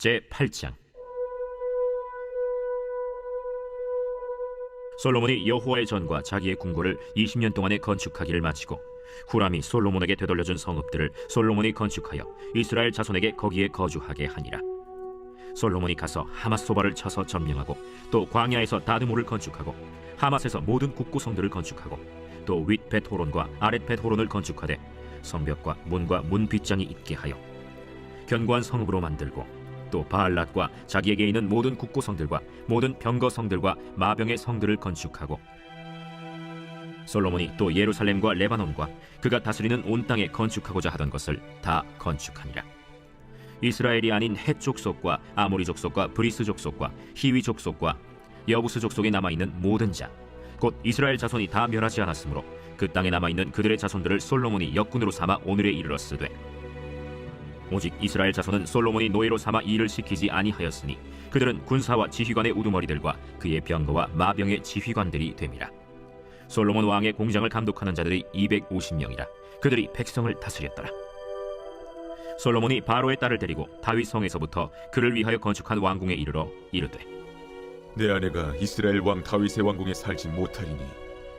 제8장. 솔로몬이 여호와의 전과 자기의 궁궐을 20년 동안에 건축하기를 마치고 후람이 솔로몬에게 되돌려준 성읍들을 솔로몬이 건축하여 이스라엘 자손에게 거기에 거주하게 하니라. 솔로몬이 가서 하맛소바를 쳐서 점령하고 또 광야에서 다드모를 건축하고 하맛에서 모든 국구성들을 건축하고 또 윗 벳호론과 아랫 벳호론을 건축하되 성벽과 문과 문 빗장이 있게 하여 견고한 성읍으로 만들고 또 바알랏과 자기에게 있는 모든 국구성들과 모든 병거성들과 마병의 성들을 건축하고 솔로몬이 또 예루살렘과 레바논과 그가 다스리는 온 땅에 건축하고자 하던 것을 다 건축하니라. 이스라엘이 아닌 헷 족속과 아모리 족속과 브리스 족속과 히위 족속과 여부스 족속에 남아있는 모든 자 곧 이스라엘 자손이 다 멸하지 않았으므로 그 땅에 남아있는 그들의 자손들을 솔로몬이 역군으로 삼아 오늘에 이르렀으되 오직 이스라엘 자손은 솔로몬이 노예로 삼아 일을 시키지 아니하였으니 그들은 군사와 지휘관의 우두머리들과 그의 병거와 마병의 지휘관들이 됨이라. 솔로몬 왕의 공장을 감독하는 자들이 250명이라. 그들이 백성을 다스렸더라. 솔로몬이 바로의 딸을 데리고 다윗 성에서부터 그를 위하여 건축한 왕궁에 이르러 이르되 내 아내가 이스라엘 왕 다윗의 왕궁에 살지 못하리니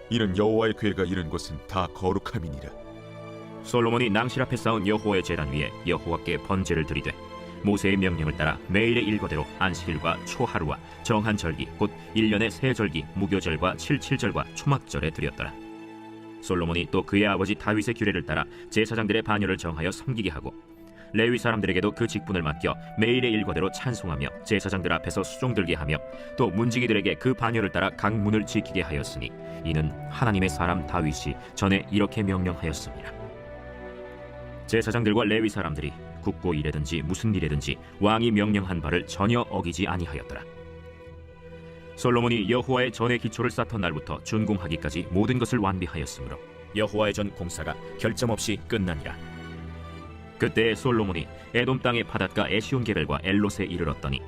이는 여호와의 궤가 이른 곳은 다 거룩함이니라. 솔로몬이 낭실 앞에 쌓은 여호와의 제단 위에 여호와께 번제를 드리되 모세의 명령을 따라 매일의 일과대로 안식일과 초하루와 정한 절기 곧 1년의 세 절기 무교절과 칠칠절과 초막절에 드렸더라. 솔로몬이 또 그의 아버지 다윗의 규례를 따라 제사장들의 반열을 정하여 섬기게 하고 레위 사람들에게도 그 직분을 맡겨 매일의 일과대로 찬송하며 제사장들 앞에서 수종 들게 하며 또 문지기들에게 그 반열을 따라 각 문을 지키게 하였으니 이는 하나님의 사람 다윗이 전에 이렇게 명령하였습니다. 제사장들과 레위 사람들이 국고 일이든지 무슨 일이든지 왕이 명령한 바를 전혀 어기지 아니하였더라. 솔로몬이 여호와의 전의 기초를 쌓던 날부터 준공하기까지 모든 것을 완비하였으므로 여호와의 전 공사가 결점 없이 끝나니라. 그때 솔로몬이 에돔 땅의 바닷가 에시온게벨과 엘롯에 이르렀더니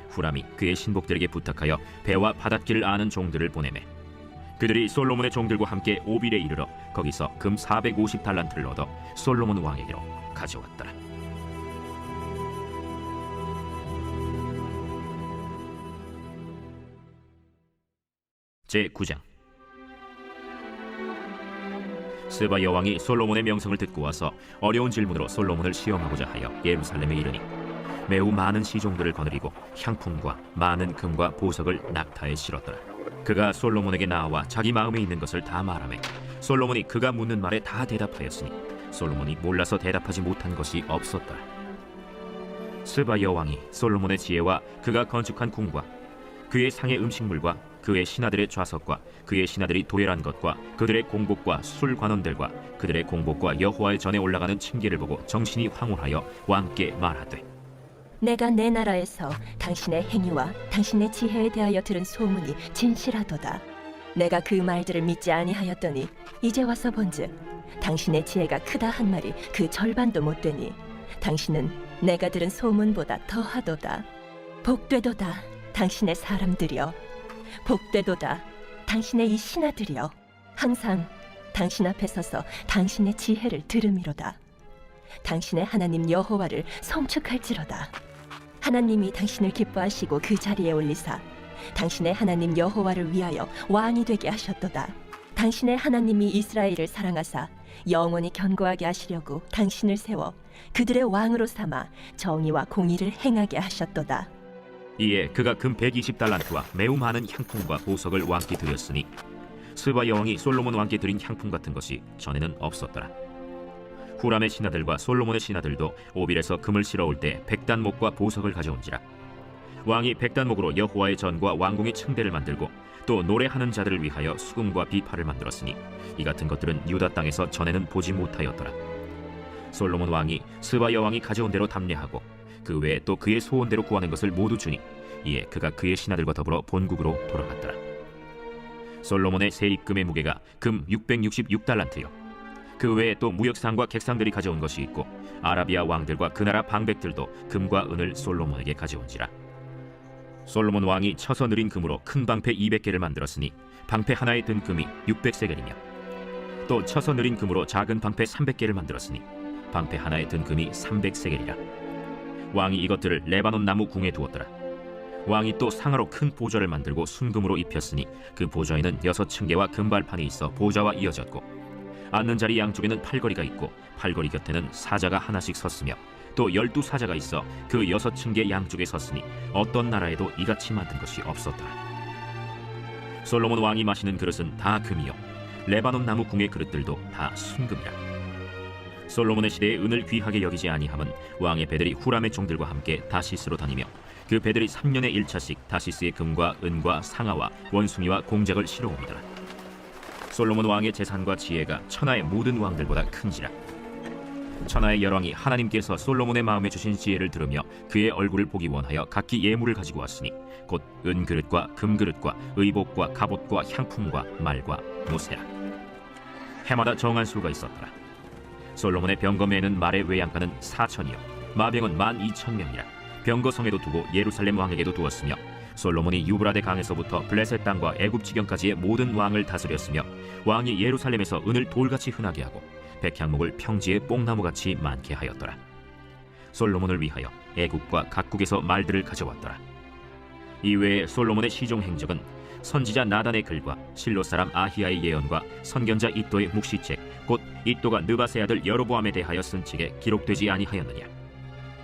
후람이 그의 신복들에게 부탁하여 배와 바닷길을 아는 종들을 보내매 그들이 솔로몬의 종들과 함께 오빌에 이르러 거기서 금 450달란트를 얻어 솔로몬 왕에게로 가져왔더라. 제9장. 스바 여왕이 솔로몬의 명성을 듣고 와서 어려운 질문으로 솔로몬을 시험하고자 하여 예루살렘에 이르니 매우 많은 시종들을 거느리고 향품과 많은 금과 보석을 낙타에 실었더라. 그가 솔로몬에게 나와 자기 마음에 있는 것을 다 말하매 솔로몬이 그가 묻는 말에 다 대답하였으니 솔로몬이 몰라서 대답하지 못한 것이 없었더라. 스바 여왕이 솔로몬의 지혜와 그가 건축한 궁과 그의 상의 음식물과 그의 신하들의 좌석과 그의 신하들이 도열한 것과 그들의 공복과 술 관원들과 그들의 공복과 여호와의 전에 올라가는 층계를 보고 정신이 황홀하여 왕께 말하되 내가 내 나라에서 당신의 행위와 당신의 지혜에 대하여 들은 소문이 진실하도다. 내가 그 말들을 믿지 아니하였더니 이제 와서 본즉 당신의 지혜가 크다 한 말이 그 절반도 못 되니 당신은 내가 들은 소문보다 더하도다. 복되도다 당신의 사람들이여, 복되도다 당신의 이 신하들이여, 항상 당신 앞에 서서 당신의 지혜를 들음이로다. 당신의 하나님 여호와를 송축할지로다. 하나님이 당신을 기뻐하시고 그 자리에 올리사 당신의 하나님 여호와를 위하여 왕이 되게 하셨도다. 당신의 하나님이 이스라엘을 사랑하사 영원히 견고하게 하시려고 당신을 세워 그들의 왕으로 삼아 정의와 공의를 행하게 하셨도다. 이에 그가 금 120달란트와 매우 많은 향품과 보석을 왕께 드렸으니 스바 여왕이 솔로몬 왕께 드린 향품 같은 것이 전에는 없었더라. 후람의 신하들과 솔로몬의 신하들도 오빌에서 금을 실어올 때 백단목과 보석을 가져온지라. 왕이 백단목으로 여호와의 전과 왕궁의 층대를 만들고 또 노래하는 자들을 위하여 수금과 비파를 만들었으니 이 같은 것들은 유다 땅에서 전에는 보지 못하였더라. 솔로몬 왕이 스바 여왕이 가져온 대로 담례하고 그 외에 또 그의 소원대로 구하는 것을 모두 주니 이에 그가 그의 신하들과 더불어 본국으로 돌아갔더라. 솔로몬의 세입금의 무게가 금 666달란트요 그 외에 또 무역상과 객상들이 가져온 것이 있고 아라비아 왕들과 그 나라 방백들도 금과 은을 솔로몬에게 가져온지라. 솔로몬 왕이 쳐서 느린 금으로 큰 방패 200개를 만들었으니 방패 하나에 든 금이 600세겔이며 또 쳐서 느린 금으로 작은 방패 300개를 만들었으니 방패 하나에 든 금이 300세겔이라. 왕이 이것들을 레바논 나무 궁에 두었더라. 왕이 또 상하로 큰 보좌를 만들고 순금으로 입혔으니 그 보좌에는 6층계와 금발판이 있어 보좌와 이어졌고, 앉는 자리 양쪽에는 팔걸이가 있고 팔걸이 곁에는 사자가 하나씩 섰으며, 또 12사자가 있어 그 6층계 양쪽에 섰으니 어떤 나라에도 이같이 만든 것이 없었더라. 솔로몬 왕이 마시는 그릇은 다 금이요 레바논 나무 궁의 그릇들도 다 순금이라. 솔로몬의 시대에 은을 귀하게 여기지 아니함은 왕의 배들이 후람의 종들과 함께 다시스로 다니며, 그 배들이 3년에 1차씩 다시스의 금과 은과 상아와 원숭이와 공작을 실어옵니다. 솔로몬 왕의 재산과 지혜가 천하의 모든 왕들보다 큰지라. 천하의 열왕이 하나님께서 솔로몬의 마음에 주신 지혜를 들으며 그의 얼굴을 보기 원하여 각기 예물을 가지고 왔으니, 곧 은그릇과 금그릇과 의복과 갑옷과 향품과 말과 노새라. 해마다 정한 수가 있었더라. 솔로몬의 병거매는 말의 외양간은 4천이요 마병은 12,000명이라. 병거성에도 두고 예루살렘 왕에게도 두었으며, 솔로몬이 유브라데 강에서부터 블레셋 땅과 애굽 지경까지의 모든 왕을 다스렸으며, 왕이 예루살렘에서 은을 돌같이 흔하게 하고 백향목을 평지에 뽕나무같이 많게 하였더라. 솔로몬을 위하여 애국과 각국에서 말들을 가져왔더라. 이외에 솔로몬의 시종 행적은 선지자 나단의 글과 실로 사람 아히야의 예언과 선견자 이도의 묵시책, 곧 이도가 느바세 아들 여로보암에 대하여 쓴 책에 기록되지 아니하였느냐.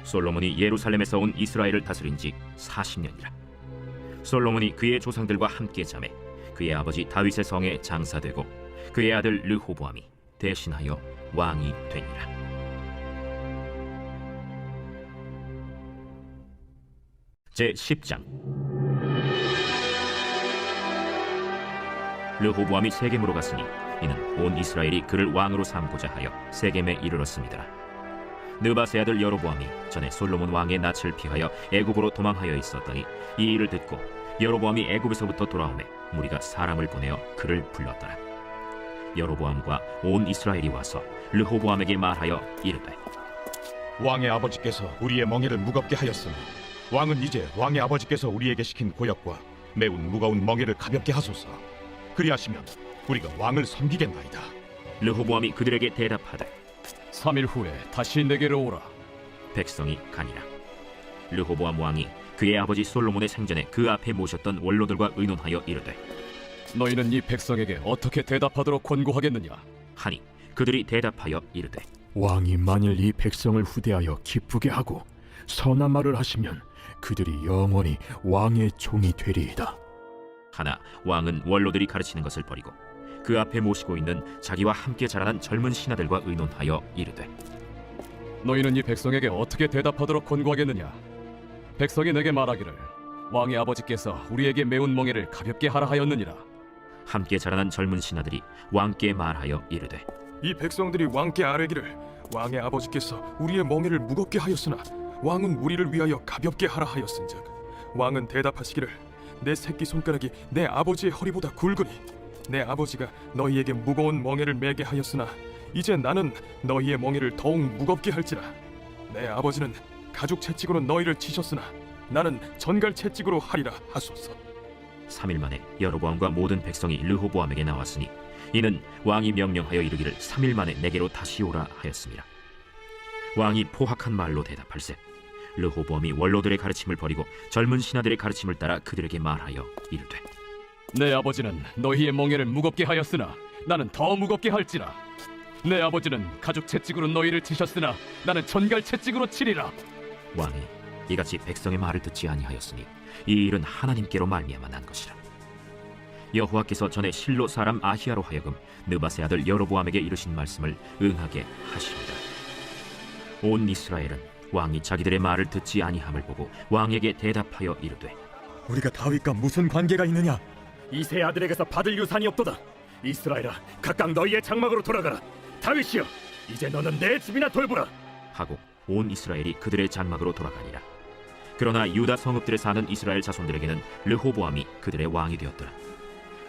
솔로몬이 예루살렘에서 온 이스라엘을 다스린 지 40년이라. 솔로몬이 그의 조상들과 함께 자매 그의 아버지 다윗의 성에 장사되고, 그의 아들 르호보암이 대신하여 왕이 되니라. 제 10장. 르호보암이 세겜으로 갔으니 이는 온 이스라엘이 그를 왕으로 삼고자 하여 세겜에 이르렀습니다. 느바세 아들 여로보암이 전에 솔로몬 왕의 낯을 피하여 애굽으로 도망하여 있었더니 이 일을 듣고 여로보암이 애굽에서부터 돌아오매 무리가 사람을 보내어 그를 불렀더라. 여로보암과 온 이스라엘이 와서 르호보암에게 말하여 이르되, 왕의 아버지께서 우리의 멍에를 무겁게 하였으니 왕은 이제 왕의 아버지께서 우리에게 시킨 고역과 매우 무거운 멍에를 가볍게 하소서. 그리하시면 우리가 왕을 섬기겠나이다. 르호보암이 그들에게 대답하되, 3일 후에 다시 내게로 오라. 백성이 가니라. 르호보암 왕이 그의 아버지 솔로몬의 생전에 그 앞에 모셨던 원로들과 의논하여 이르되, 너희는 이 백성에게 어떻게 대답하도록 권고하겠느냐? 하니 그들이 대답하여 이르되, 왕이 만일 이 백성을 후대하여 기쁘게 하고 선한 말을 하시면 그들이 영원히 왕의 종이 되리이다. 하나 왕은 원로들이 가르치는 것을 버리고 그 앞에 모시고 있는 자기와 함께 자라난 젊은 신하들과 의논하여 이르되, 너희는 이 백성에게 어떻게 대답하도록 권고하겠느냐? 백성이 내게 말하기를 왕의 아버지께서 우리에게 매운 멍에를 가볍게 하라 하였느니라. 함께 자라난 젊은 신하들이 왕께 말하여 이르되, 이 백성들이 왕께 아뢰기를 왕의 아버지께서 우리의 멍에를 무겁게 하였으나 왕은 우리를 위하여 가볍게 하라 하였은즉, 왕은 대답하시기를 내 새끼 손가락이 내 아버지의 허리보다 굵으니 내 아버지가 너희에게 무거운 멍에를 매게 하였으나 이제 나는 너희의 멍에를 더욱 무겁게 할지라. 내 아버지는 가죽 채찍으로 너희를 치셨으나 나는 전갈 채찍으로 하리라 하소서. 3일 만에 여로보암과 모든 백성이 르호보암에게 나왔으니 이는 왕이 명령하여 이르기를 3일 만에 내게로 다시 오라 하였습니다. 왕이 포악한 말로 대답할세 르호보암이 원로들의 가르침을 버리고 젊은 신하들의 가르침을 따라 그들에게 말하여 이르되, 내 아버지는 너희의 멍에를 무겁게 하였으나 나는 더 무겁게 할지라. 내 아버지는 가죽 채찍으로 너희를 치셨으나 나는 전갈 채찍으로 치리라. 왕이 이같이 백성의 말을 듣지 아니하였으니 이 일은 하나님께로 말미암아 난 것이라. 여호와께서 전에 실로 사람 아히야로 하여금 느바세 아들 여로보암에게 이르신 말씀을 응하게 하십니다. 온 이스라엘은 왕이 자기들의 말을 듣지 아니함을 보고 왕에게 대답하여 이르되, 우리가 다윗과 무슨 관계가 있느냐? 이세 아들에게서 받을 유산이 없도다. 이스라엘아, 각각 너희의 장막으로 돌아가라. 다윗이여, 이제 너는 내 집이나 돌보라. 하고 온 이스라엘이 그들의 장막으로 돌아가니라. 그러나 유다 성읍들에 사는 이스라엘 자손들에게는 르호보암이 그들의 왕이 되었더라.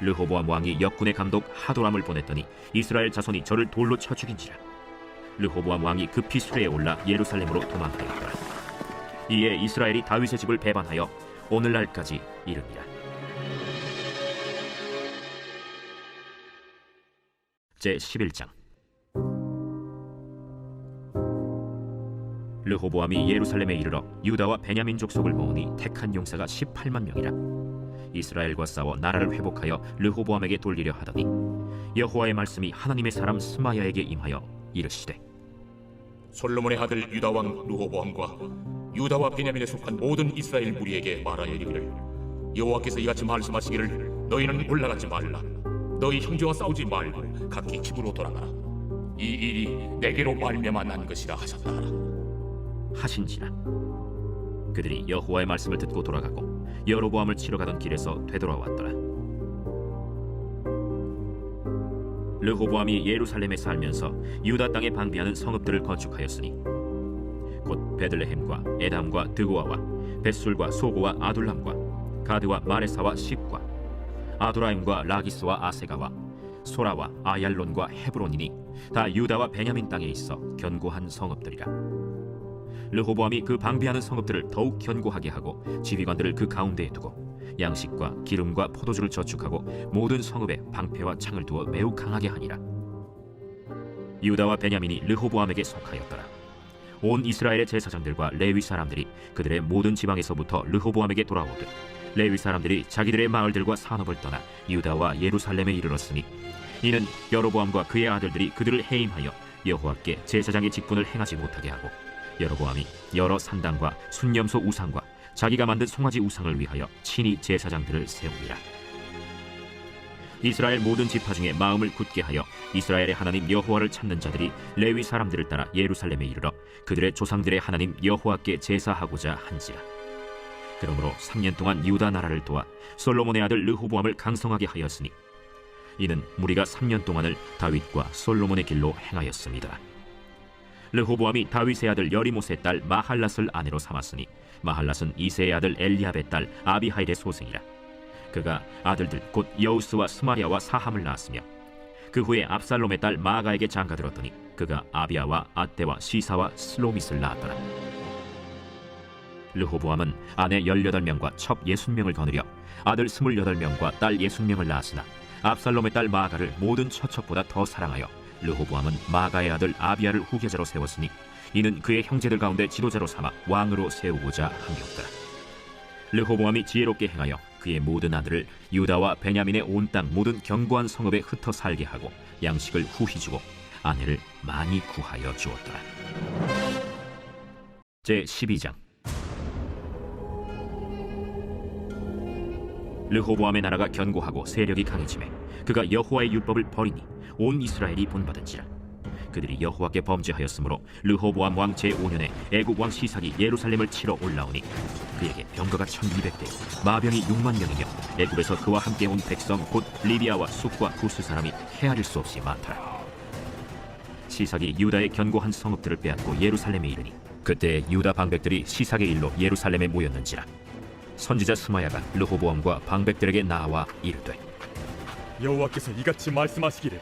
르호보암 왕이 역군의 감독 하도람을 보냈더니 이스라엘 자손이 저를 돌로 쳐 죽인지라. 르호보암 왕이 급히 수레에 올라 예루살렘으로 도망하였더라. 이에 이스라엘이 다윗의 집을 배반하여 오늘날까지 이릅니다. 제 11장. 르호보암이 예루살렘에 이르러 유다와 베냐민 족속을 모으니 택한 용사가 18만 명이라. 이스라엘과 싸워 나라를 회복하여 르호보암에게 돌리려 하더니 여호와의 말씀이 하나님의 사람 스마야에게 임하여 이르시되 솔로몬의 아들 유다 왕 르호보암과 유다와 베냐민에 속한 모든 이스라엘 무리에게 말하여 이르기를 여호와께서 이같이 말씀하시기를 너희는 올라가지 말라. 너희 형제와 싸우지 말고 각기 집으로 돌아가라. 이 일이 내게로 말미암아 난 것이라 하셨다 하라. 하신지라. 그들이 여호와의 말씀을 듣고 돌아가고 여로보암을 치러 가던 길에서 되돌아왔더라. 르호보암이 예루살렘에 살면서 유다 땅에 방비하는 성읍들을 건축하였으니 곧 베들레헴과 에담과 드고아와 벳술과 소고와 아둘람과 가드와 마레사와 십과 아도라임과 라기스와 아세가와 소라와 아얄론과 헤브론이니 다 유다와 베냐민 땅에 있어 견고한 성읍들이라. 르호보암이 그 방비하는 성읍들을 더욱 견고하게 하고 지휘관들을 그 가운데에 두고 양식과 기름과 포도주를 저축하고 모든 성읍에 방패와 창을 두어 매우 강하게 하니라. 유다와 베냐민이 르호보암에게 속하였더라. 온 이스라엘의 제사장들과 레위 사람들이 그들의 모든 지방에서부터 르호보암에게 돌아오듯 레위 사람들이 자기들의 마을들과 산업을 떠나 유다와 예루살렘에 이르렀으니 이는 여로보암과 그의 아들들이 그들을 해임하여 여호와께 제사장의 직분을 행하지 못하게 하고 여로보암이 여러 산당과 순념소 우상과 자기가 만든 송아지 우상을 위하여 친히 제사장들을 세웁니다. 이스라엘 모든 지파 중에 마음을 굳게 하여 이스라엘의 하나님 여호와를 찾는 자들이 레위 사람들을 따라 예루살렘에 이르러 그들의 조상들의 하나님 여호와께 제사하고자 한지라. 그러므로 3년 동안 유다 나라를 도와 솔로몬의 아들 르호보암을 강성하게 하였으니 이는 무리가 3년 동안을 다윗과 솔로몬의 길로 행하였습니다. 르호보암이 다윗의 아들 여리못의 딸 마할랏을 아내로 삼았으니 마할랏은 이새의 아들 엘리압의 딸 아비하일의 소생이라. 그가 아들들 곧 여우스와 스마리아와 사함을 낳았으며 그 후에 압살롬의 딸 마아가에게 장가들었더니 그가 아비아와 아떼와 시사와 슬로밋을 낳았더라. 르호보암은 아내 18명과 첩 60명을 거느려 아들 28명과 딸 60명을 낳았으나 압살롬의 딸 마아가를 모든 처첩보다 더 사랑하여 르호보암은 마아가의 아들 아비아를 후계자로 세웠으니 이는 그의 형제들 가운데 지도자로 삼아 왕으로 세우고자 함이었더라. 르호보암이 지혜롭게 행하여 그의 모든 아들을 유다와 베냐민의 온 땅 모든 견고한 성읍에 흩어 살게 하고 양식을 후히 주고 아내를 많이 구하여 주었더라. 제12장. 르호보암의 나라가 견고하고 세력이 강해지매 그가 여호와의 율법을 버리니 온 이스라엘이 본받은지라. 그들이 여호와께 범죄하였으므로 르호보암 왕 제5년에 애굽 왕 시삭이 예루살렘을 치러 올라오니 그에게 병거가 1200대 마병이 6만 명이며 애굽에서 그와 함께 온 백성 곧 리비아와 숫과 구스 사람이 헤아릴 수 없이 많더라. 시삭이 유다의 견고한 성읍들을 빼앗고 예루살렘에 이르니 그때 유다 방백들이 시삭의 일로 예루살렘에 모였는지라. 선지자 스마야가 르호보암과 방백들에게 나와 이르되 여호와께서 이같이 말씀하시기를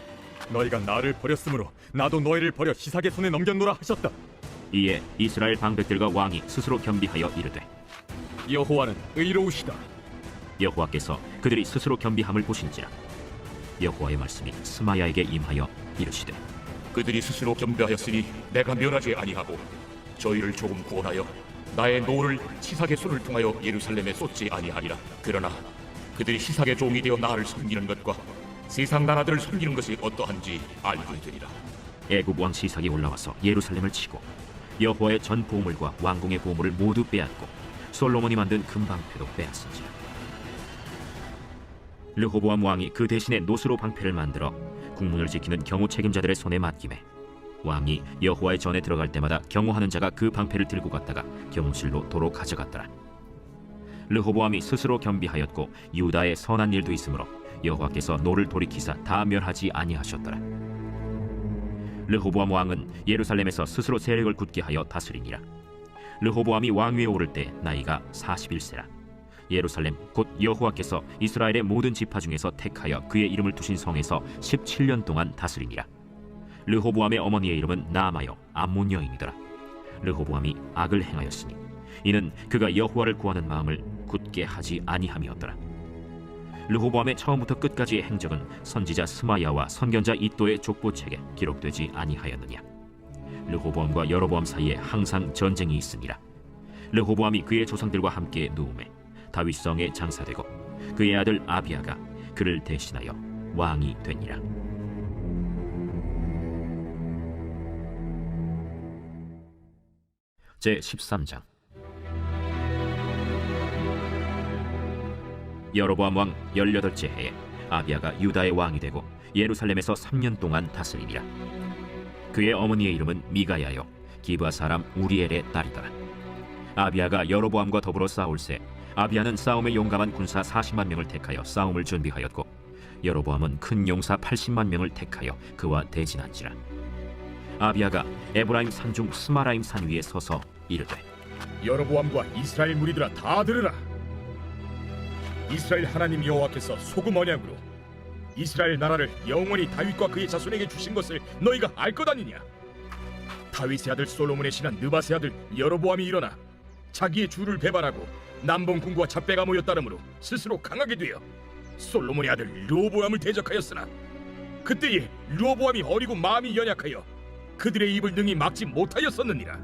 너희가 나를 버렸으므로 나도 너희를 버려 시삭의 손에 넘겼노라 하셨다. 이에 이스라엘 방백들과 왕이 스스로 겸비하여 이르되 여호와는 의로우시다. 여호와께서 그들이 스스로 겸비함을 보신지라. 여호와의 말씀이 스마야에게 임하여 이르시되 그들이 스스로 겸비하였으니 내가 면하지 아니하고 저희를 조금 구원하여 나의 노를 시삭의 손을 통하여 예루살렘에 쏟지 아니하리라. 그러나 그들이 시삭의 종이 되어 나를 섬기는 것과 세상 나라들을 섬기는 것이 어떠한지 알게 되리라. 애굽 왕 시삭이 올라와서 예루살렘을 치고 여호와의 전 보물과 왕궁의 보물을 모두 빼앗고 솔로몬이 만든 금방패도 빼앗은지라. 르호보암 왕이 그 대신에 노스로 방패를 만들어 국문을 지키는 경호 책임자들의 손에 맡김에 왕이 여호와의 전에 들어갈 때마다 경호하는 자가 그 방패를 들고 갔다가 경호실로 도로 가져갔더라. 르호보암이 스스로 겸비하였고 유다의 선한 일도 있으므로 여호와께서 노를 돌이키사 다 멸하지 아니하셨더라. 르호보암 왕은 예루살렘에서 스스로 세력을 굳게 하여 다스리니라. 르호보암이 왕위에 오를 때 나이가 41세라. 예루살렘 곧 여호와께서 이스라엘의 모든 지파 중에서 택하여 그의 이름을 두신 성에서 17년 동안 다스리니라. 르호보암의 어머니의 이름은 나아마요 암몬 여인이더라. 르호보암이 악을 행하였으니 이는 그가 여호와를 구하는 마음을 굳게 하지 아니함이었더라. 르호보암의 처음부터 끝까지의 행적은 선지자 스마야와 선견자 이도의 족보책에 기록되지 아니하였느냐. 르호보암과 여로보암 사이에 항상 전쟁이 있으니라. 르호보암이 그의 조상들과 함께 누움에 다윗성에 장사되고 그의 아들 아비야가 그를 대신하여 왕이 되니라. 제 13장. 여로보암 왕 18째 해에 아비야가 유다의 왕이 되고 예루살렘에서 3년 동안 다스리니라. 그의 어머니의 이름은 미가야요 기브아 사람 우리엘의 딸이더라. 아비야가 여로보암과 더불어 싸울새 아비야는 싸움에 용감한 군사 40만 명을 택하여 싸움을 준비하였고 여로보암은 큰 용사 80만 명을 택하여 그와 대진한지라. 아비야가 에브라임 산중 스마라임 산 위에 서서 이르되 여로보암과 이스라엘 무리들아 다 들으라. 이스라엘 하나님 여호와께서 소금 언약으로 이스라엘 나라를 영원히 다윗과 그의 자손에게 주신 것을 너희가 알 것 아니냐? 다윗의 아들 솔로몬의 신한 느밧의 아들 여로보암이 일어나 자기의 주를 배반하고 남봉 군과 잡배가 모여 따름으로 스스로 강하게 되어 솔로몬의 아들 르호보암을 대적하였으나 그때에 르호보암이 어리고 마음이 연약하여 그들의 입을 능히 막지 못하였었느니라.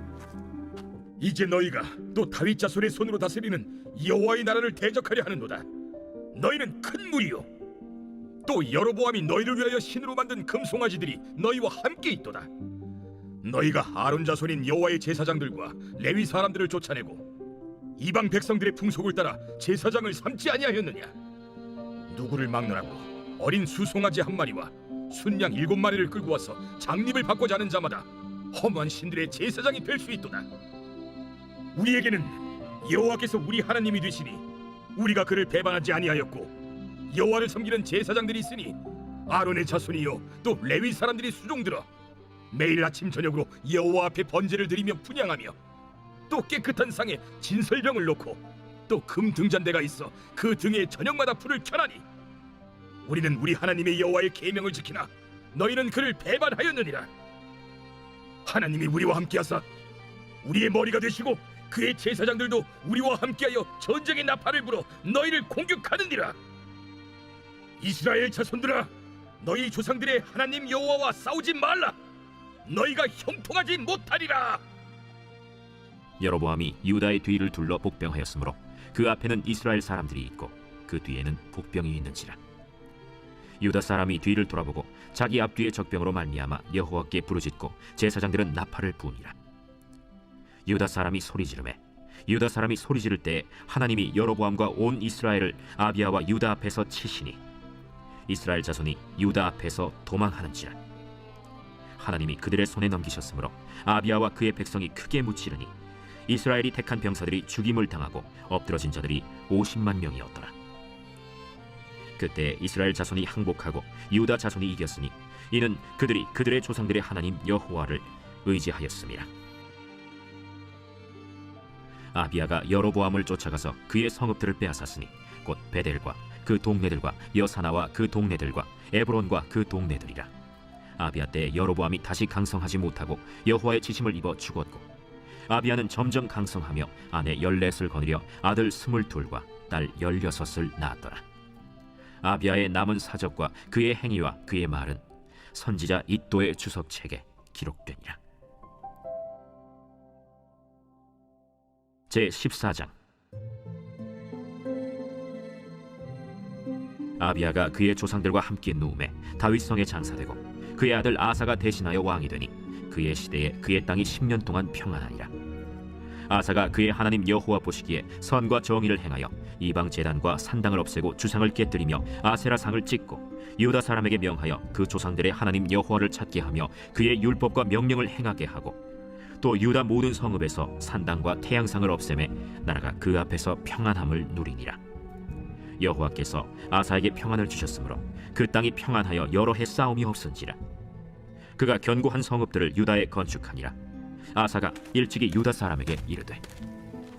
이제 너희가 또 다윗 자손의 손으로 다스리는 여호와의 나라를 대적하려 하는도다. 너희는 큰 무리요 또 여로보암이 너희를 위하여 신으로 만든 금송아지들이 너희와 함께 있도다. 너희가 아론 자손인 여호와의 제사장들과 레위 사람들을 쫓아내고 이방 백성들의 풍속을 따라 제사장을 삼지 아니하였느냐? 누구를 막느라고 어린 수송아지 한 마리와 순양 7마리를 끌고 와서 장립을 받고자 하는 자마다 허무한 신들의 제사장이 될 수 있도다. 우리에게는 여호와께서 우리 하나님이 되시니 우리가 그를 배반하지 아니하였고 여호와를 섬기는 제사장들이 있으니 아론의 자손이요 또 레위 사람들이 수종들어 매일 아침 저녁으로 여호와 앞에 번제를 드리며 분향하며 또 깨끗한 상에 진설병을 놓고 또 금 등잔대가 있어 그 등에 저녁마다 불을 켜나니 우리는 우리 하나님의 여호와의 계명을 지키나 너희는 그를 배반하였느니라. 하나님이 우리와 함께하사 우리의 머리가 되시고 그의 제사장들도 우리와 함께하여 전쟁의 나팔을 불어 너희를 공격하느니라. 이스라엘 자손들아, 너희 조상들의 하나님 여호와와 싸우지 말라. 너희가 형통하지 못하리라. 여로보암이 유다의 뒤를 둘러 복병하였으므로 그 앞에는 이스라엘 사람들이 있고 그 뒤에는 복병이 있는지라. 유다 사람이 뒤를 돌아보고 자기 앞뒤의 적병으로 말미암아 여호와께 부르짖고 제사장들은 나팔을 부으니라. 유다 사람이 소리 지르매 유다 사람이 소리 지를 때 하나님이 여로보암과 온 이스라엘을 아비야와 유다 앞에서 치시니 이스라엘 자손이 유다 앞에서 도망하는지라. 하나님이 그들의 손에 넘기셨으므로 아비야와 그의 백성이 크게 묻히르니 이스라엘이 택한 병사들이 죽임을 당하고 엎드러진 자들이 50만 명이었더라. 그때 이스라엘 자손이 항복하고 유다 자손이 이겼으니 이는 그들이 그들의 조상들의 하나님 여호와를 의지하였음이라. 아비야가 여로보암을 쫓아가서 그의 성읍들을 빼앗았으니 곧 베델과 그 동네들과 여사나와 그 동네들과 에브론과 그 동네들이라. 아비야 때 여로보암이 다시 강성하지 못하고 여호와의 지심을 입어 죽었고 아비야는 점점 강성하며 아내 14을 거느려 아들 22과 딸 16을 낳았더라. 아비야의 남은 사적과 그의 행위와 그의 말은 선지자 id도의 주석책에 기록되니라. 제 14장. 아비야가 그의 조상들과 함께 누움에 다윗성에 장사되고 그의 아들 아사가 대신하여 왕이 되니 그의 시대에 그의 땅이 10년 동안 평안하니라. 아사가 그의 하나님 여호와 보시기에 선과 정의를 행하여 이방 제단과 산당을 없애고 주상을 깨뜨리며 아세라상을 찍고 유다 사람에게 명하여 그 조상들의 하나님 여호와를 찾게 하며 그의 율법과 명령을 행하게 하고 또 유다 모든 성읍에서 산당과 태양상을 없애매 나라가 그 앞에서 평안함을 누리니라. 여호와께서 아사에게 평안을 주셨으므로 그 땅이 평안하여 여러 해 싸움이 없은지라. 그가 견고한 성읍들을 유다에 건축하니라. 아사가 일찍이 유다 사람에게 이르되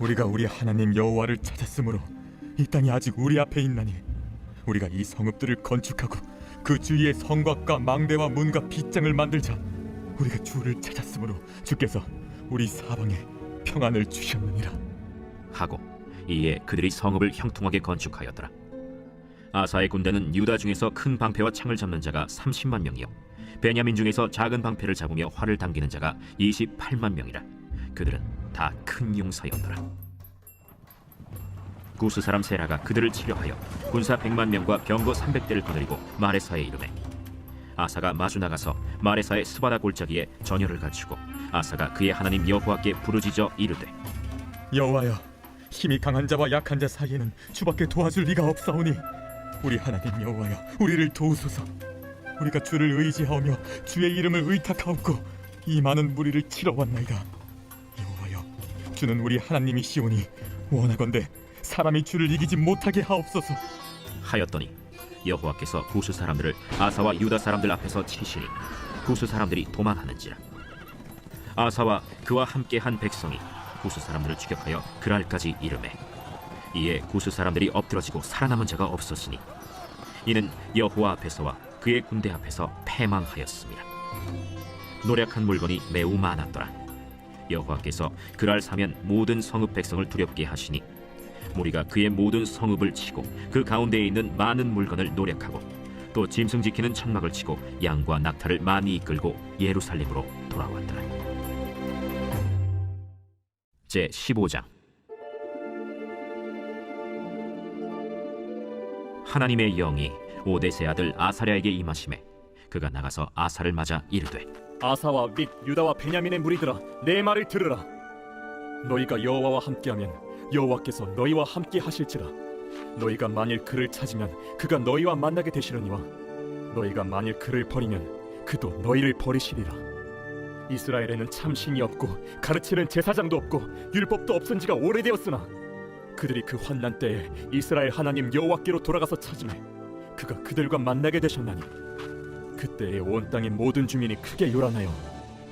우리가 우리 하나님 여호와를 찾았으므로 이 땅이 아직 우리 앞에 있나니 우리가 이 성읍들을 건축하고 그 주위에 성곽과 망대와 문과 빗장을 만들자. 우리가 주를 찾았으므로 주께서 우리 사방에 평안을 주셨느니라 하고 이에 그들이 성읍을 형통하게 건축하였더라. 아사의 군대는 유다 중에서 큰 방패와 창을 잡는 자가 30만 명이요 베냐민 중에서 작은 방패를 잡으며 활을 당기는 자가 28만 명이라. 그들은 다 큰 용사였더라. 구스 사람 세라가 그들을 치려하여 군사 100만 명과 병거 300대를 거느리고 마레사에 이르매, 아사가 마주 나가서 마레사의 스바다 골짜기에 전열을 갖추고 아사가 그의 하나님 여호와께 부르짖어 이르되, 여호와여, 힘이 강한 자와 약한 자 사이에는 주밖에 도와줄 리가 없사오니 우리 하나님 여호와여, 우리를 도우소서. 우리가 주를 의지하오며 주의 이름을 의탁하옵고 이 많은 무리를 치러 왔나이다. 여호와여, 주는 우리 하나님이시오니 원하건대 사람이 주를 이기지 못하게 하옵소서. 하였더니 여호와께서 구스 사람들을 아사와 유다 사람들 앞에서 치시니 구스 사람들이 도망하는지라. 아사와 그와 함께한 백성이 구스 사람들을 추격하여 그랄까지 이르매, 이에 구스 사람들이 엎드러지고 살아남은 자가 없었으니 이는 여호와 앞에서와 그의 군대 앞에서 패망하였습니다. 노력한 물건이 매우 많았더라. 여호와께서 그랄 사면 모든 성읍 백성을 두렵게 하시니 무리가 그의 모든 성읍을 치고 그 가운데에 있는 많은 물건을 노력하고 또 짐승 지키는 천막을 치고 양과 낙타를 많이 이끌고 예루살렘으로 돌아왔더라. 제 15장. 하나님의 영이 오데세 아들 아사랴에게 임하심에 그가 나가서 아사를 맞아 이르되, 아사와 및 유다와 베냐민의 무리들아, 내 말을 들으라. 너희가 여호와와 함께하면 여호와께서 너희와 함께 하실지라. 너희가 만일 그를 찾으면 그가 너희와 만나게 되시려니와 너희가 만일 그를 버리면 그도 너희를 버리시리라. 이스라엘에는 참신이 없고 가르치는 제사장도 없고 율법도 없은 지가 오래되었으나 그들이 그 환난 때에 이스라엘 하나님 여호와께로 돌아가서 찾으매 그가 그들과 만나게 되셨나니 그때에 온 땅의 모든 주민이 크게 요란하여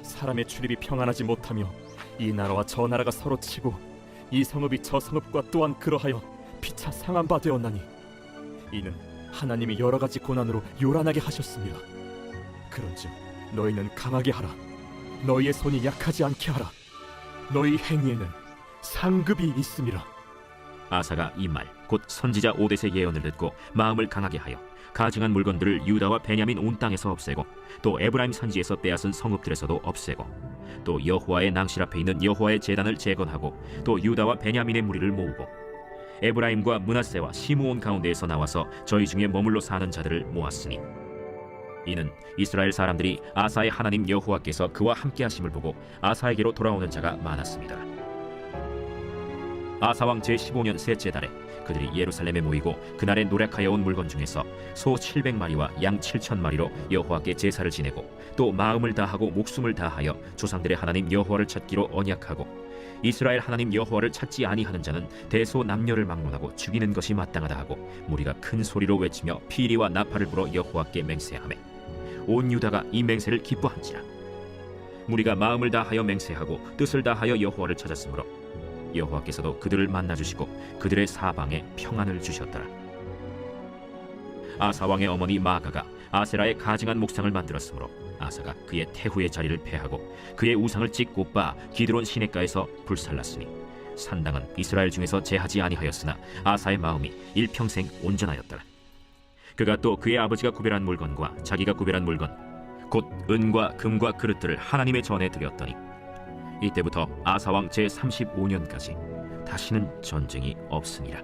사람의 출입이 평안하지 못하며 이 나라와 저 나라가 서로 치고 이 성읍이 저 성읍과 또한 그러하여 피차 상한 바 되었나니 이는 하나님이 여러 가지 고난으로 요란하게 하셨습니다. 그런즉 너희는 강하게 하라. 너희의 손이 약하지 않게 하라. 너희 행위에는 상급이 있음이라. 아사가 이 말 곧 선지자 오데세 예언을 듣고 마음을 강하게 하여 가증한 물건들을 유다와 베냐민 온 땅에서 없애고 또 에브라임 산지에서 빼앗은 성읍들에서도 없애고 또 여호와의 낭실 앞에 있는 여호와의 제단을 재건하고 또 유다와 베냐민의 무리를 모으고 에브라임과 므낫세와 시므온 가운데에서 나와서 저희 중에 머물러 사는 자들을 모았으니 이는 이스라엘 사람들이 아사의 하나님 여호와께서 그와 함께하심을 보고 아사에게로 돌아오는 자가 많았습니다. 아사왕 제15년 셋째 달에 그들이 예루살렘에 모이고 그날에 노력하여 온 물건 중에서 소 700마리와 양 7,000마리로 여호와께 제사를 지내고 또 마음을 다하고 목숨을 다하여 조상들의 하나님 여호와를 찾기로 언약하고 이스라엘 하나님 여호와를 찾지 아니하는 자는 대소 남녀를 막론하고 죽이는 것이 마땅하다 하고 무리가 큰 소리로 외치며 피리와 나팔을 불어 여호와께 맹세하매 온 유다가 이 맹세를 기뻐한지라. 무리가 마음을 다하여 맹세하고 뜻을 다하여 여호와를 찾았으므로 여호와께서도 그들을 만나주시고 그들의 사방에 평안을 주셨더라. 아사 왕의 어머니 마아가가 아세라의 가증한 목상을 만들었으므로 아사가 그의 태후의 자리를 폐하고 그의 우상을 찢고 빻아 기드론 시냇가에서 불살랐으니 산당은 이스라엘 중에서 제하지 아니하였으나 아사의 마음이 일평생 온전하였더라. 그가 또 그의 아버지가 구별한 물건과 자기가 구별한 물건 곧 은과 금과 그릇들을 하나님의 전에 드렸더니 이때부터 아사왕 제35년까지 다시는 전쟁이 없으니라.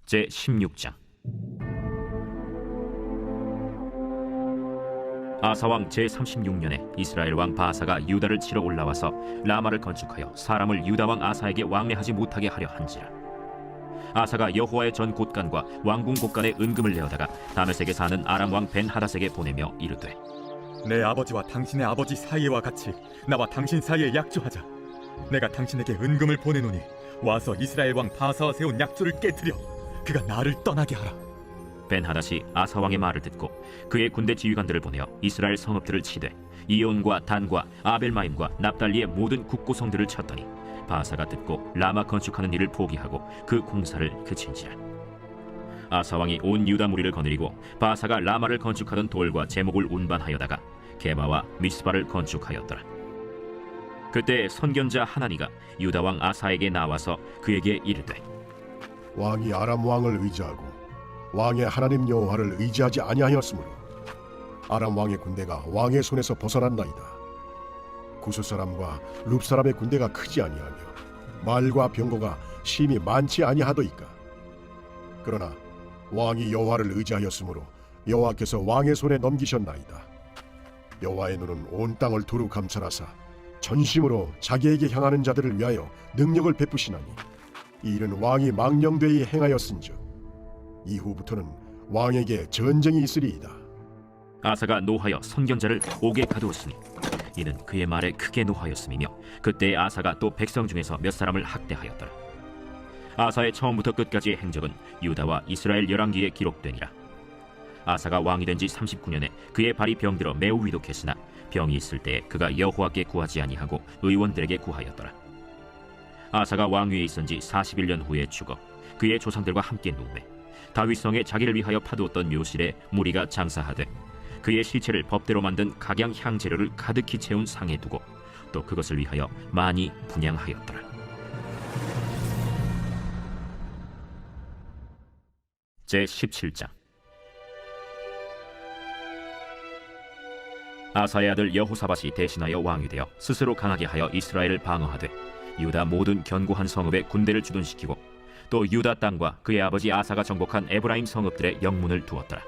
제16장. 아사왕 제36년에 이스라엘 왕 바사가 유다를 치러 올라와서 라마를 건축하여 사람을 유다왕 아사에게 왕래하지 못하게 하려 한지라. 아사가 여호와의 전 곳간과 왕궁 곳간에 은금을 내어다가 다메섹에 사는 아람 왕 벤하닷에게 보내며 이르되, 내 아버지와 당신의 아버지 사이와 같이 나와 당신 사이에 약조하자. 내가 당신에게 은금을 보내노니 와서 이스라엘 왕 바사와 세운 약조를 깨뜨려 그가 나를 떠나게 하라. 벤하닷이 아사 왕의 말을 듣고 그의 군대 지휘관들을 보내어 이스라엘 성읍들을 치되 이온과 단과 아벨마임과 납달리의 모든 국고성들을 쳤더니 바사가 듣고 라마 건축하는 일을 포기하고 그 공사를 그친지라. 아사 왕이 온 유다 무리를 거느리고 바사가 라마를 건축하던 돌과 제목을 운반하여다가 게바와 미스바를 건축하였더라. 그때 선견자 하나니가 유다 왕 아사에게 나와서 그에게 이르되, 왕이 아람 왕을 의지하고 왕의 하나님 여호와를 의지하지 아니하였으므로 아람 왕의 군대가 왕의 손에서 벗어났나이다. 구스 사람과 룹 사람의 군대가 크지 아니하며 말과 병거가 심히 많지 아니하더이까. 그러나 왕이 여호와를 의지하였으므로 여호와께서 왕의 손에 넘기셨나이다. 여호와의 눈은 온 땅을 두루 감찰하사 전심으로 자기에게 향하는 자들을 위하여 능력을 베푸시나니 이 일은 왕이 망령되이 행하였은즉 이후부터는 왕에게 전쟁이 있으리이다. 아사가 노하여 선견자를 옥에 가두었으니 이는 그의 말에 크게 노하였음이며 그때 아사가 또 백성 중에서 몇 사람을 학대하였더라. 아사의 처음부터 끝까지의 행적은 유다와 이스라엘 열왕기에 기록되니라. 아사가 왕이 된 지 39년에 그의 발이 병들어 매우 위독했으나 병이 있을 때에 그가 여호와께 구하지 아니하고 의원들에게 구하였더라. 아사가 왕위에 있은 지 41년 후에 죽어 그의 조상들과 함께 누우매 다윗성에 자기를 위하여 파두었던 묘실에 무리가 장사하되 그의 시체를 법대로 만든 각양 향재료를 가득히 채운 상에 두고 또 그것을 위하여 많이 분향하였더라. 제17장. 아사의 아들 여호사밧이 대신하여 왕이 되어 스스로 강하게 하여 이스라엘을 방어하되 유다 모든 견고한 성읍에 군대를 주둔시키고 또 유다 땅과 그의 아버지 아사가 정복한 에브라임 성읍들의 영문을 두었더라.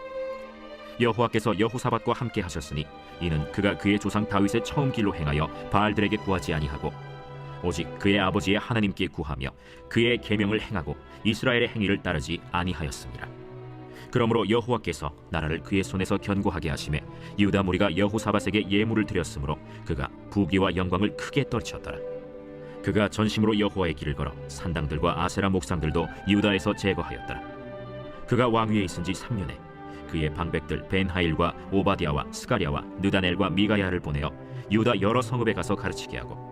여호와께서 여호사밧과 함께 하셨으니 이는 그가 그의 조상 다윗의 처음 길로 행하여 바알들에게 구하지 아니하고 오직 그의 아버지의 하나님께 구하며 그의 계명을 행하고 이스라엘의 행위를 따르지 아니하였습니다. 그러므로 여호와께서 나라를 그의 손에서 견고하게 하심에 유다 무리가 여호사밧에게 예물을 드렸으므로 그가 부귀와 영광을 크게 떨쳤더라. 그가 전심으로 여호와의 길을 걸어 산당들과 아세라 목상들도 유다에서 제거하였더라. 그가 왕위에 있은 지 3년에 그의 방백들 벤하일과 오바디아와 스가랴와 느다넬과 미가야를 보내어 유다 여러 성읍에 가서 가르치게 하고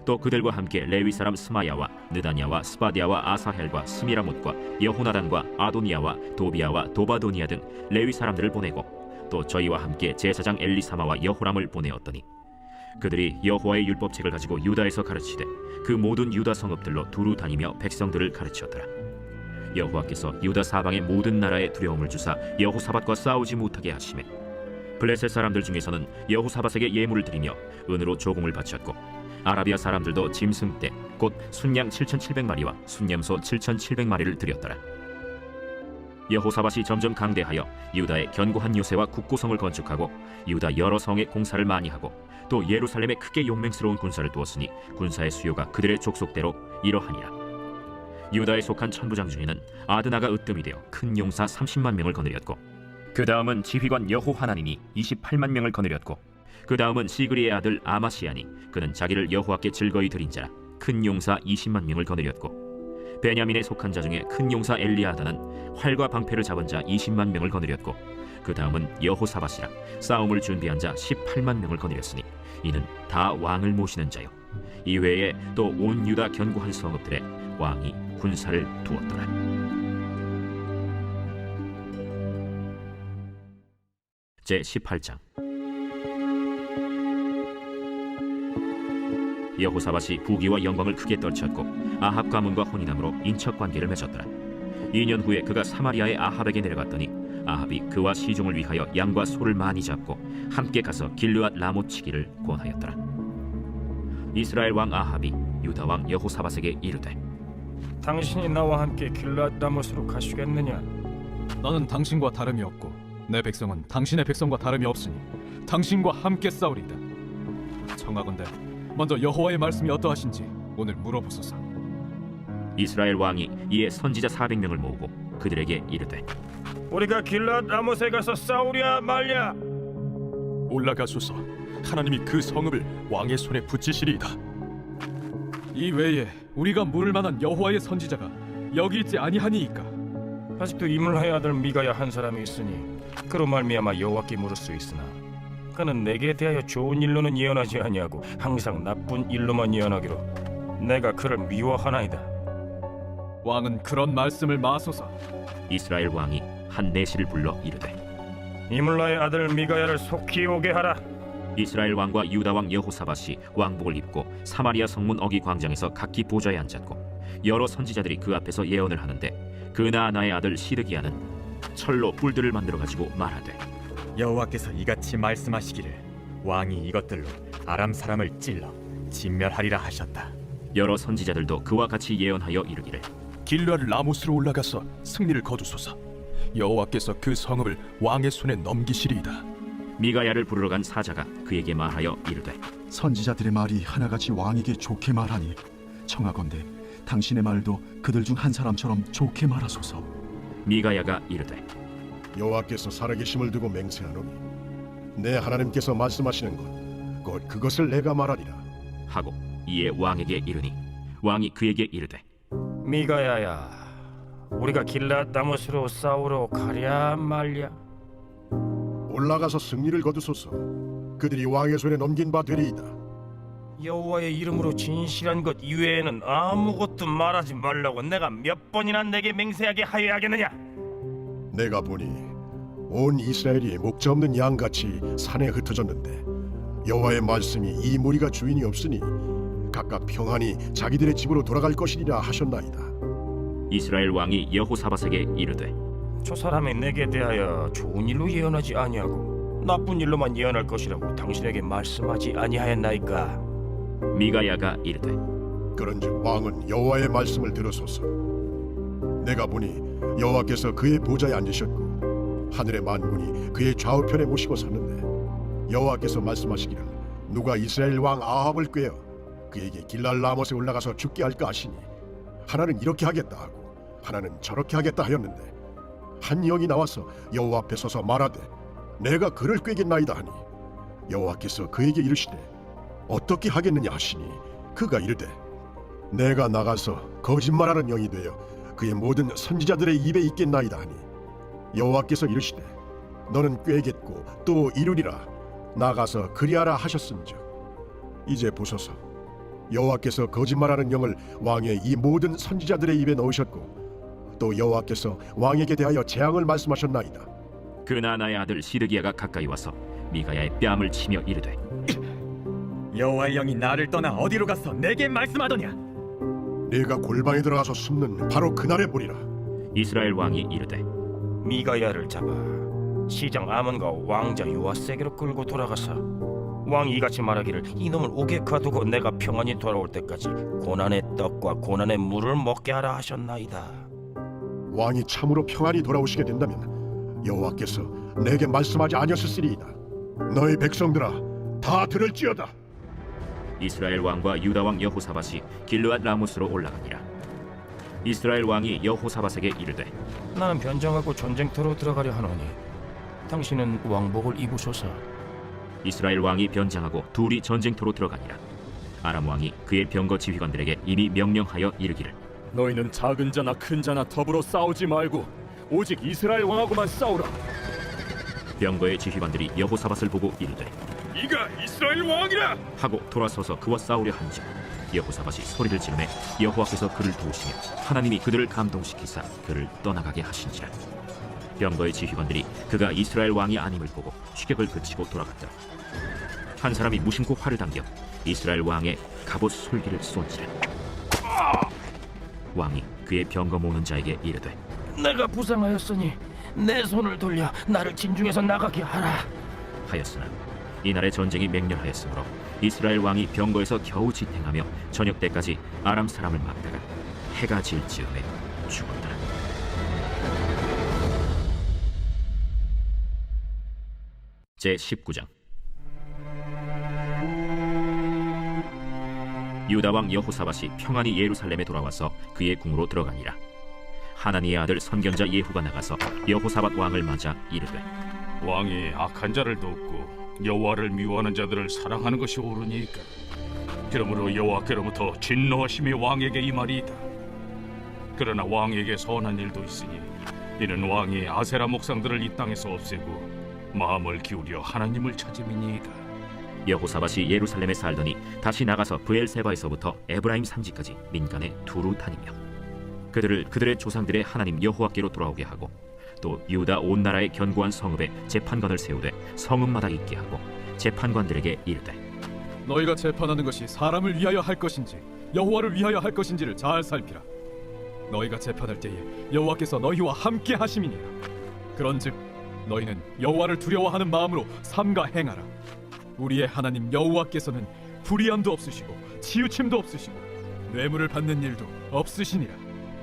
또 그들과 함께 레위 사람 스마야와 느다냐와 스바디아와 아사헬과 스미라못과 여호나단과 아도니아와 도비아와 도바도니아 등 레위 사람들을 보내고 또 저희와 함께 제사장 엘리사마와 여호람을 보내었더니 그들이 여호와의 율법책을 가지고 유다에서 가르치되 그 모든 유다 성읍들로 두루 다니며 백성들을 가르치었더라. 여호와께서 유다 사방의 모든 나라에 두려움을 주사 여호사밧과 싸우지 못하게 하시매 블레셋 사람들 중에서는 여호사밧에게 예물을 드리며 은으로 조공을 바쳤고 아라비아 사람들도 짐승 떼 곧 순양 7,700마리와 순염소 7,700마리를 드렸더라. 여호사밧이 점점 강대하여 유다의 견고한 요새와 국고성을 건축하고 유다 여러 성에 공사를 많이 하고 또 예루살렘에 크게 용맹스러운 군사를 두었으니 군사의 수요가 그들의 족속대로 이러하니라. 유다에 속한 천부장 중에는 아드나가 으뜸이 되어 큰 용사 30만 명을 거느렸고 그 다음은 지휘관 여호하나님이 28만 명을 거느렸고 그 다음은 시그리의 아들 아마시아니 그는 자기를 여호와께 즐거이 드린 자라 큰 용사 20만 명을 거느렸고 베냐민에 속한 자 중에 큰 용사 엘리아다는 활과 방패를 잡은 자 20만 명을 거느렸고 그 다음은 여호사밧이라 싸움을 준비한 자 18만 명을 거느렸으니 이는 다 왕을 모시는 자요 이외에 또 온 유다 견고한 성읍들에 왕이 군사를 두었더라. 제18장. 여호사밧이 부귀와 영광을 크게 떨쳤고 아합 가문과 혼인함으로 인척 관계를 맺었더라. 2년 후에 그가 사마리아의 아합에게 내려갔더니 아합이 그와 시종을 위하여 양과 소를 많이 잡고 함께 가서 길르앗 라못 치기를 권하였더라. 이스라엘 왕 아합이 유다 왕 여호사밧에게 이르되 당신이 나와 함께 길르앗 라못으로 가시겠느냐? 나는 당신과 다름이 없고 내 백성은 당신의 백성과 다름이 없으니 당신과 함께 싸우리이다. 청하건대 먼저 여호와의 말씀이 어떠하신지 오늘 물어보소서. 이스라엘 왕이 이에 선지자 400명을 모으고 그들에게 이르되 우리가 길르앗 라못에 가서 싸우랴 말랴? 올라가소서. 하나님이 그 성읍을 왕의 손에 붙이시리이다. 이 외에 우리가 물을 만한 여호와의 선지자가 여기 있지 아니하니이까. 아직도 이물하의 아들 미가야 한 사람이 있으니 그로 말미암아 여호와께 물을 수 있으나 그는 내게 대하여 좋은 일로는 예언하지 아니하고 항상 나쁜 일로만 예언하기로 내가 그를 미워하나이다. 왕은 그런 말씀을 마소서. 이스라엘 왕이 한 내시를 불러 이르되 이물라의 아들 미가야를 속히 오게 하라. 이스라엘 왕과 유다 왕 여호사밧이 왕복을 입고 사마리아 성문 어기 광장에서 각기 보좌에 앉았고 여러 선지자들이 그 앞에서 예언을 하는데 그나아나의 아들 시드기야는 철로 뿔들을 만들어 가지고 말하되 여호와께서 이같이 말씀하시기를 왕이 이것들로 아람 사람을 찔러 진멸하리라 하셨다. 여러 선지자들도 그와 같이 예언하여 이르기를 길르앗 라모스로 올라가서 승리를 거두소서. 여호와께서 그 성읍을 왕의 손에 넘기시리이다. 미가야를 부르러 간 사자가 그에게 말하여 이르되 선지자들의 말이 하나같이 왕에게 좋게 말하니 청하건대 당신의 말도 그들 중 한 사람처럼 좋게 말하소서. 미가야가 이르되 여호와께서 살아계심을 두고 맹세하노니 내 하나님께서 말씀하시는 것 곧 그것을 내가 말하리라 하고 이에 왕에게 이르니 왕이 그에게 이르되 미가야야, 우리가 길앗 라모스로 싸우러 가랴 말랴? 올라가서 승리를 거두소서. 그들이 왕의 손에 넘긴 바 되리이다. 여호와의 이름으로 진실한 것 이외에는 아무것도 말하지 말라고 내가 몇 번이나 내게 맹세하게 하여야 하겠느냐? 내가 보니 온 이스라엘이 목자 없는 양같이 산에 흩어졌는데 여호와의 말씀이 이 무리가 주인이 없으니 각각 평안히 자기들의 집으로 돌아갈 것이리라 하셨나이다. 이스라엘 왕이 여호사밧에게 이르되 저 사람이 내게 대하여 좋은 일로 예언하지 아니하고 나쁜 일로만 예언할 것이라고 당신에게 말씀하지 아니하였나이까? 미가야가 이르되 그런즉 왕은 여호와의 말씀을 들으소서. 내가 보니 여호와께서 그의 보좌에 앉으셨고 하늘의 만군이 그의 좌우편에 모시고 섰는데 여호와께서 말씀하시기를 누가 이스라엘 왕 아합을 꾀어 그에게 길랄 라못에 올라가서 죽게 할까 하시니 하나는 이렇게 하겠다 하고 하나는 저렇게 하겠다 하였는데 한 영이 나와서 여호와 앞에 서서 말하되 내가 그를 꾀겠나이다 하니 여호와께서 그에게 이르시되 어떻게 하겠느냐 하시니 그가 이르되 내가 나가서 거짓말하는 영이 되어 그의 모든 선지자들의 입에 있겠나이다 하니 여호와께서 이르시되 너는 꾀겠고 또 이루리라 나가서 그리하라 하셨음즉 이제 보소서 여호와께서 거짓말하는 영을 왕의 이 모든 선지자들의 입에 넣으셨고 또 여호와께서 왕에게 대하여 재앙을 말씀하셨나이다. 그러나 나의 아들 시드기야가 가까이 와서 미가야의 뺨을 치며 이르되 여호와의 영이 나를 떠나 어디로 가서 내게 말씀하더냐? 네가 골방에 들어가서 숨는 바로 그날에 보리라. 이스라엘 왕이 이르되 미가야를 잡아 시장 아몬과 왕자 요아세게로 끌고 돌아가서 왕이 이같이 말하기를 이놈을 옥에 가두고 내가 평안히 돌아올 때까지 고난의 떡과 고난의 물을 먹게 하라 하셨나이다. 왕이 참으로 평안히 돌아오시게 된다면 여호와께서 내게 말씀하지 아니었으리이다. 너희 백성들아 다 들을지어다. 이스라엘 왕과 유다 왕 여호사밧이 길르앗 라모스로 올라가니라. 이스라엘 왕이 여호사밧에게 이르되 나는 변장하고 전쟁터로 들어가려 하노니 당신은 왕복을 입으소서. 이스라엘 왕이 변장하고 둘이 전쟁터로 들어가니라. 아람 왕이 그의 병거 지휘관들에게 이미 명령하여 이르기를 너희는 작은 자나 큰 자나 더불어 싸우지 말고 오직 이스라엘 왕하고만 싸우라. 병거의 지휘관들이 여호사밧을 보고 이르되 이가 이스라엘 왕이라 하고 돌아서서 그와 싸우려 한즉 여호사밧이 소리를 지르매 여호와께서 그를 도우시며 하나님이 그들을 감동시키사 그를 떠나가게 하신지라. 병거의 지휘관들이 그가 이스라엘 왕이 아님을 보고 추격을 그치고 돌아갔더라. 한 사람이 무심코 활을 당겨 이스라엘 왕의 갑옷 솔기를 쏜지라. 왕이 그의 병거 모는 자에게 이르되 내가 부상하였으니 내 손을 돌려 나를 진중에서 나가게 하라 하였으나 이날의 전쟁이 맹렬하였으므로 이스라엘 왕이 병거에서 겨우 지탱하며 저녁 때까지 아람 사람을 막다가 해가 질 즈음에 죽었더라. 제19장 유다 왕 여호사밧이 평안히 예루살렘에 돌아와서 그의 궁으로 들어가니라. 하나니의 아들 선견자 예후가 나가서 여호사밧 왕을 맞아 이르되 왕이 악한 자를 돕고 여호와를 미워하는 자들을 사랑하는 것이 옳으니까 그러므로 여호와께로부터 진노하심이 왕에게 임하리이다. 그러나 왕에게 선한 일도 있으니 이는 왕이 아세라 목상들을 이 땅에서 없애고 마음을 기울여 하나님을 찾음이니이다. 여호사밧이 예루살렘에 살더니 다시 나가서 브엘세바에서부터 에브라임 산지까지 민간에 두루 다니며 그들을 그들의 조상들의 하나님 여호와께로 돌아오게 하고 또 유다 온 나라의 견고한 성읍에 재판관을 세우되 성읍마다 있게 하고 재판관들에게 이르되 너희가 재판하는 것이 사람을 위하여 할 것인지 여호와를 위하여 할 것인지를 잘 살피라. 너희가 재판할 때에 여호와께서 너희와 함께 하심이니라. 그런즉 너희는 여호와를 두려워하는 마음으로 삼가 행하라. 우리의 하나님 여호와께서는 불의함도 없으시고 치우침도 없으시고 뇌물을 받는 일도 없으시니라.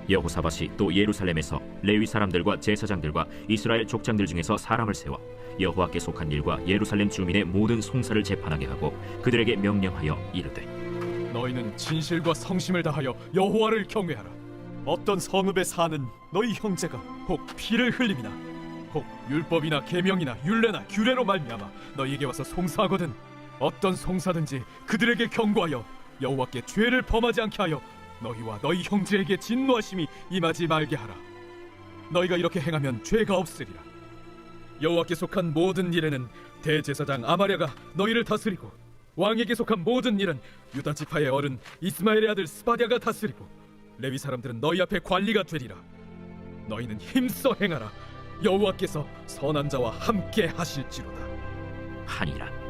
여호사밧이 또 예루살렘에서 레위 사람들과 제사장들과 이스라엘 족장들 중에서 사람을 세워 여호와께 속한 일과 예루살렘 주민의 모든 송사를 재판하게 하고 그들에게 명령하여 이르되 너희는 진실과 성심을 다하여 여호와를 경외하라. 어떤 성읍에 사는 너희 형제가 혹 피를 흘림이나 혹 율법이나 계명이나 율례나 규례로 말미암아 너희에게 와서 송사하거든 어떤 송사든지 그들에게 경고하여 여호와께 죄를 범하지 않게 하여 너희와 너희 형제에게 진노하심이 임하지 말게 하라. 너희가 이렇게 행하면 죄가 없으리라. 여호와께 속한 모든 일에는 대제사장 아마랴가 너희를 다스리고 왕에게 속한 모든 일은 유다 지파의 어른 이스마엘의 아들 스바랴가 다스리고 레위 사람들은 너희 앞에 관리가 되리라. 너희는 힘써 행하라. 여호와께서 선한 자와 함께 하실지로다 하니라.